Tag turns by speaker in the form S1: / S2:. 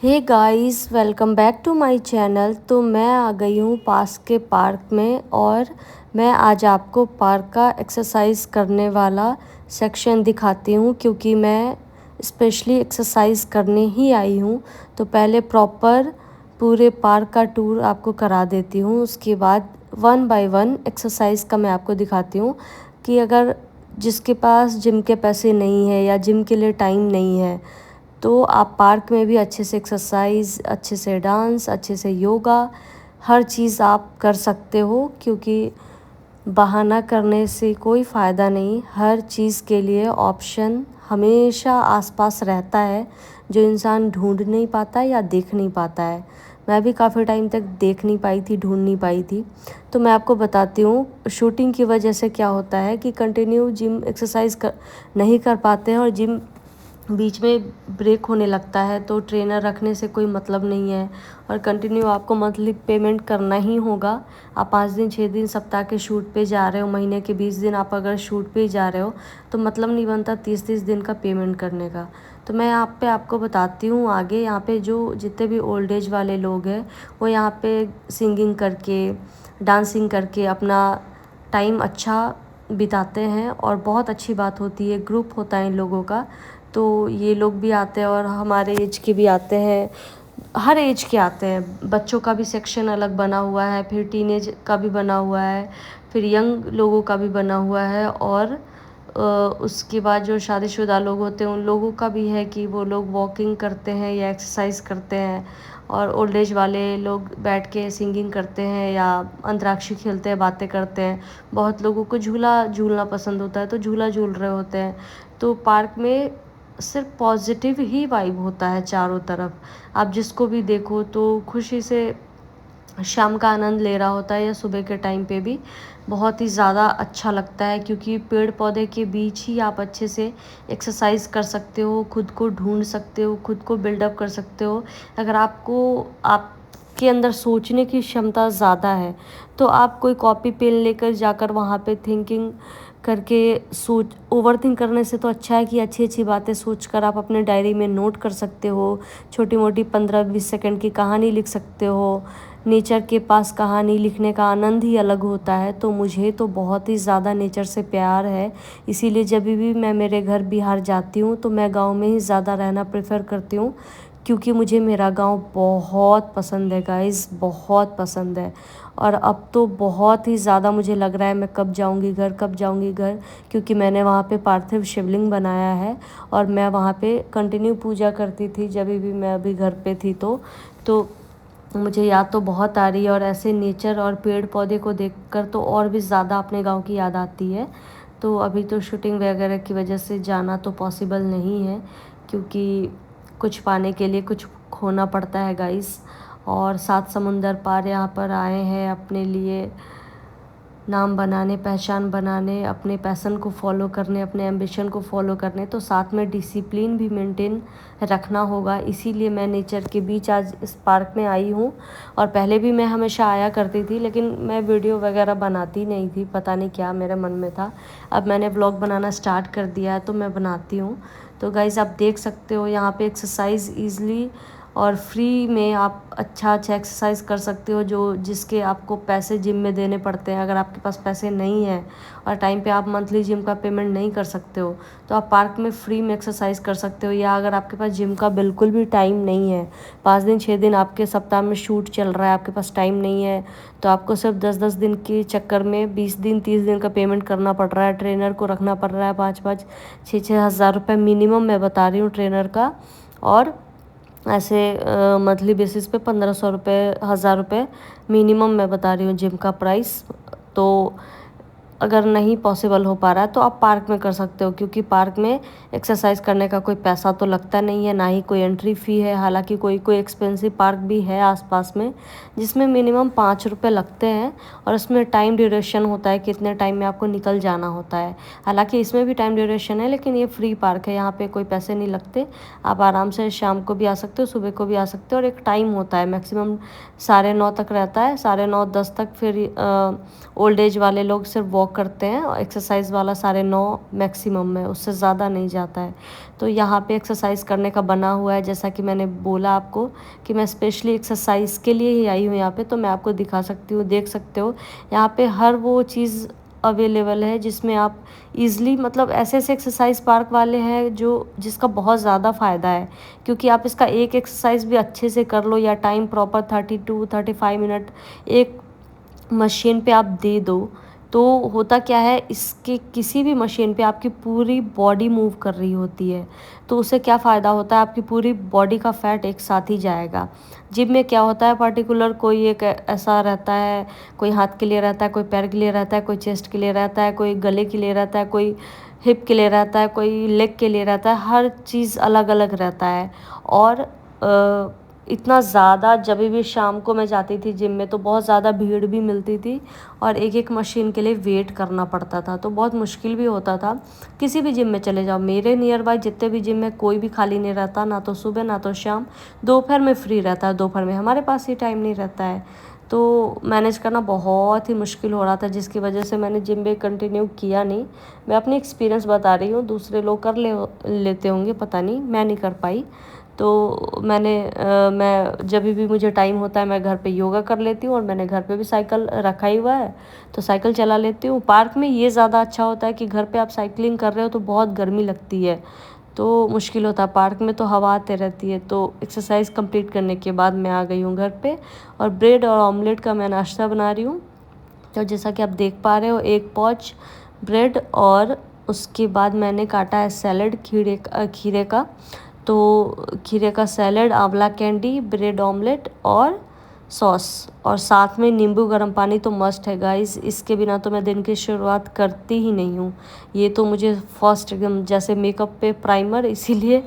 S1: Hey guys, welcome back to my channel. तो मैं आ गई हूँ पास के पार्क में और मैं आज आपको पार्क का एक्सरसाइज करने वाला सेक्शन दिखाती हूँ, क्योंकि मैं स्पेशली एक्सरसाइज करने ही आई हूँ। तो पहले प्रॉपर पूरे पार्क का टूर आपको करा देती हूँ, उसके बाद वन बाय वन एक्सरसाइज का मैं आपको दिखाती हूँ कि अगर जिसके पास जिम के पैसे नहीं है या जिम के लिए टाइम नहीं है तो आप पार्क में भी अच्छे से एक्सरसाइज, अच्छे से डांस, अच्छे से योगा, हर चीज़ आप कर सकते हो। क्योंकि बहाना करने से कोई फ़ायदा नहीं, हर चीज़ के लिए ऑप्शन हमेशा आसपास रहता है जो इंसान ढूंढ नहीं पाता या देख नहीं पाता है। मैं भी काफ़ी टाइम तक देख नहीं पाई थी, ढूंढ नहीं पाई थी। तो मैं आपको बताती हूँ शूटिंग की वजह से क्या होता है कि कंटिन्यू जिम एक्सरसाइज नहीं कर पाते हैं और जिम बीच में ब्रेक होने लगता है, तो ट्रेनर रखने से कोई मतलब नहीं है और कंटिन्यू आपको मंथली पेमेंट करना ही होगा। आप 5 दिन 6 दिन सप्ताह के शूट पे जा रहे हो, महीने के 20 दिन आप अगर शूट पे ही जा रहे हो तो मतलब नहीं बनता 30-30 दिन का पेमेंट करने का। तो मैं यहाँ पे आपको बताती हूँ आगे। यहाँ पे जो जितने भी ओल्ड एज वाले लोग हैं वो यहाँ पे सिंगिंग करके, डांसिंग करके अपना टाइम अच्छा बिताते हैं और बहुत अच्छी बात होती है। ग्रुप होता है इन लोगों का, तो ये लोग भी आते हैं और हमारे एज के भी आते हैं, हर एज के आते हैं। बच्चों का भी सेक्शन अलग बना हुआ है, फिर टीनेज का भी बना हुआ है, फिर यंग लोगों का भी बना हुआ है और उसके बाद जो शादीशुदा लोग होते हैं उन लोगों का भी है कि वो लोग वॉकिंग करते हैं या एक्सरसाइज करते हैं। और ओल्ड एज वाले लोग बैठ के सिंगिंग करते हैं या अंतराक्षी खेलते हैं, बातें करते हैं। बहुत लोगों को झूला झूलना पसंद होता है तो झूला झूल रहे होते हैं। तो पार्क में सिर्फ पॉजिटिव ही वाइब होता है चारों तरफ। आप जिसको भी देखो तो खुशी से शाम का आनंद ले रहा होता है या सुबह के टाइम पे भी बहुत ही ज़्यादा अच्छा लगता है, क्योंकि पेड़ पौधे के बीच ही आप अच्छे से एक्सरसाइज कर सकते हो, खुद को ढूंढ सकते हो, खुद को बिल्डअप कर सकते हो। अगर आपको आपके अंदर सोचने की क्षमता ज़्यादा है तो आप कोई कॉपी पेन लेकर जाकर वहाँ पे थिंकिंग करके सोच ओवरथिंक करने से तो अच्छा है कि अच्छी अच्छी बातें सोचकर आप अपने डायरी में नोट कर सकते हो। छोटी मोटी 15-20 सेकंड की कहानी लिख सकते हो। नेचर के पास कहानी लिखने का आनंद ही अलग होता है। तो मुझे तो बहुत ही ज़्यादा नेचर से प्यार है, इसीलिए जब भी मैं मेरे घर बिहार जाती हूँ तो मैं गाँव में ही ज़्यादा रहना प्रेफर करती हूँ, क्योंकि मुझे मेरा गांव बहुत पसंद है गाइस, बहुत पसंद है। और अब तो बहुत ही ज़्यादा मुझे लग रहा है मैं कब जाऊंगी घर, कब जाऊंगी घर, क्योंकि मैंने वहाँ पे पार्थिव शिवलिंग बनाया है और मैं वहाँ पे कंटिन्यू पूजा करती थी जब भी मैं अभी घर पे थी। तो मुझे याद तो बहुत आ रही है और ऐसे नेचर और पेड़ पौधे को देखकर तो और भी ज़्यादा अपने गांव की याद आती है। तो अभी तो शूटिंग वगैरह की वजह से जाना तो पॉसिबल नहीं है, क्योंकि कुछ पाने के लिए कुछ खोना पड़ता है गाइस। और 7 समुंदर पार यहाँ पर आए हैं अपने लिए नाम बनाने, पहचान बनाने, अपने पैशन को फॉलो करने, अपने एम्बिशन को फॉलो करने। तो साथ में डिसिप्लिन भी मेंटेन रखना होगा, इसीलिए मैं नेचर के बीच आज इस पार्क में आई हूँ। और पहले भी मैं हमेशा आया करती थी, लेकिन मैं वीडियो वगैरह बनाती नहीं थी, पता नहीं क्या मेरे मन में था। अब मैंने ब्लॉग बनाना स्टार्ट कर दिया है तो मैं बनाती हूँ। तो गाइज़ आप देख सकते हो यहाँ पे एक्सरसाइज ईज़िली और फ्री में आप अच्छा एक्सरसाइज कर सकते हो, जो जिसके आपको पैसे जिम में देने पड़ते हैं। अगर आपके पास पैसे नहीं है और टाइम पे आप मंथली जिम का पेमेंट नहीं कर सकते हो तो आप पार्क में फ्री में एक्सरसाइज कर सकते हो। या अगर आपके पास जिम का बिल्कुल भी टाइम नहीं है, 5 दिन 6 दिन आपके सप्ताह में शूट चल रहा है, आपके पास टाइम नहीं है, तो आपको सिर्फ 10-10 दिन के चक्कर में 20 दिन 30 दिन का पेमेंट करना पड़ रहा है। ट्रेनर को रखना पड़ रहा है 5-5 6-6 हज़ार रुपये मिनिमम, मैं बता रही हूँ ट्रेनर का। और ऐसे मंथली बेसिस पे 1500 रुपये 1000 रुपये मिनिमम मैं बता रही हूँ जिम का प्राइस। तो अगर नहीं पॉसिबल हो पा रहा है तो आप पार्क में कर सकते हो, क्योंकि पार्क में एक्सरसाइज करने का कोई पैसा तो लगता नहीं है, ना ही कोई एंट्री फ़ी है। हालांकि कोई कोई एक्सपेंसिव पार्क भी है आसपास में जिसमें मिनिमम 5 रुपये लगते हैं और उसमें टाइम ड्यूरेशन होता है, कितने टाइम में आपको निकल जाना होता है। हालांकि इसमें भी टाइम ड्यूरेशन है, लेकिन ये फ्री पार्क है, यहाँ पे कोई पैसे नहीं लगते। आप आराम से शाम को भी आ सकते हो, सुबह को भी आ सकते हो। और एक टाइम होता है, मैक्सिमम 9:30 तक रहता है, 9:30 10 तक। फिर ओल्ड एज वाले लोग सिर्फ वॉक करते हैं और एक्सरसाइज वाला 9:30 मैक्सिमम में, उससे ज़्यादा नहीं जाता है। तो यहाँ पे एक्सरसाइज करने का बना हुआ है, जैसा कि मैंने बोला आपको कि मैं स्पेशली एक्सरसाइज के लिए ही आई हूँ यहाँ पे। तो मैं आपको दिखा सकती हूँ, देख सकते हो यहाँ पे हर वो चीज़ अवेलेबल है जिसमें आप ईज़िली, मतलब ऐसे ऐसे एक्सरसाइज पार्क वाले हैं जो जिसका बहुत ज़्यादा फ़ायदा है, क्योंकि आप इसका एक एक्सरसाइज भी अच्छे से कर लो या टाइम प्रॉपर 32-35 मिनट एक मशीन पे आप दे दो, तो होता क्या है, इसके किसी भी मशीन पे आपकी पूरी बॉडी मूव कर रही होती है, तो उससे क्या फ़ायदा होता है, आपकी पूरी बॉडी का फैट एक साथ ही जाएगा। जिम में क्या होता है, पर्टिकुलर कोई एक ऐसा रहता है, कोई हाथ के लिए रहता है, कोई पैर के लिए रहता है, कोई चेस्ट के लिए रहता है, कोई गले के लिए रहता है, कोई हिप के लिए रहता है, कोई लेग के लिए रहता है, हर चीज़ अलग अलग रहता है। और इतना ज़्यादा, जब भी शाम को मैं जाती थी जिम में तो बहुत ज़्यादा भीड़ भी मिलती थी और एक एक मशीन के लिए वेट करना पड़ता था, तो बहुत मुश्किल भी होता था। किसी भी जिम में चले जाओ, मेरे नियर बाय जितने भी जिम में कोई भी खाली नहीं रहता, ना तो सुबह ना तो शाम, दोपहर में फ्री रहता है। दोपहर में हमारे पास ही टाइम नहीं रहता है, तो मैनेज करना बहुत ही मुश्किल हो रहा था, जिसकी वजह से मैंने जिम में कंटिन्यू किया नहीं। मैं अपनी एक्सपीरियंस बता रही हूँ, दूसरे लोग कर लेते होंगे, पता नहीं, मैं नहीं कर पाई। तो मैं जब भी मुझे टाइम होता है मैं घर पे योगा कर लेती हूँ, और मैंने घर पे भी साइकिल रखा ही हुआ है, तो साइकिल चला लेती हूँ। पार्क में ये ज़्यादा अच्छा होता है कि घर पे आप साइकिलिंग कर रहे हो तो बहुत गर्मी लगती है, तो मुश्किल होता है। पार्क में तो हवा आते रहती है। तो एक्सरसाइज कंप्लीट करने के बाद मैं आ गई हूँ घर पे, और ब्रेड और ऑमलेट का मैं नाश्ता बना रही हूँ। तो जैसा कि आप देख पा रहे हो, 1 पाउच ब्रेड, और उसके बाद मैंने काटा है सैलड खीरे का। तो खीरे का सैलड, आंवला कैंडी, ब्रेड ऑमलेट और सॉस, और साथ में नींबू गर्म पानी तो मस्ट है गाइस, इसके बिना तो मैं दिन की शुरुआत करती ही नहीं हूँ। ये तो मुझे फर्स्ट एकदम जैसे मेकअप पे प्राइमर, इसीलिए